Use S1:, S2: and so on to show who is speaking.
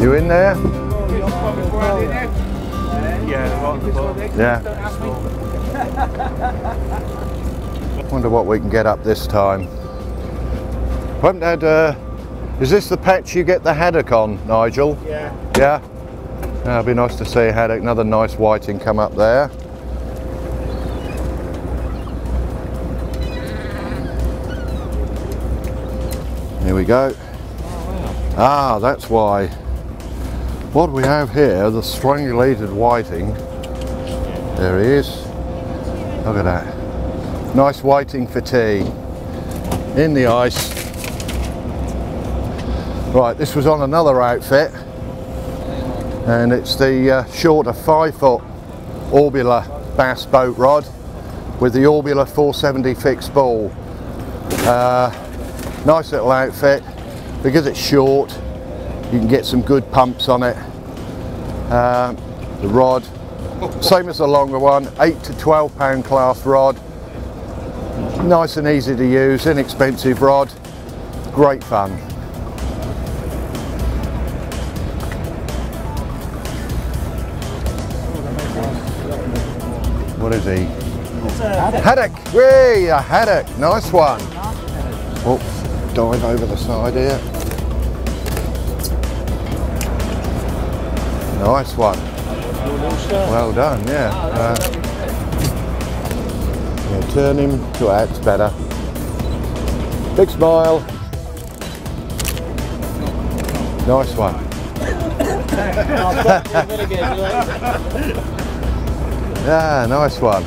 S1: You in there?
S2: Yeah, right at the bottom.
S1: Yeah. Wonder what we can get up this time. Haven't had, is this the patch you get the haddock on, Nigel?
S2: Yeah.
S1: Yeah? It'd be nice to see a haddock, another nice whiting come up there. Here we go. Ah, that's why. What we have here, the strangulated whiting. There he is. Look at that. Nice whiting for tea. In the ice. Right, this was on another outfit. And it's the shorter 5-foot Orbula bass boat rod with the Orbula 470 fixed ball. Nice little outfit. Because it's short, you can get some good pumps on it. The rod, same as the longer one, 8 to 12 pound class rod. Nice and easy to use, inexpensive rod, great fun. What is he? Haddock! Whee! A haddock! Nice one! Oh, dive over the side here. Nice one. Well done, yeah. Yeah, turn him to that's better. Big smile. Nice one. Yeah, nice one.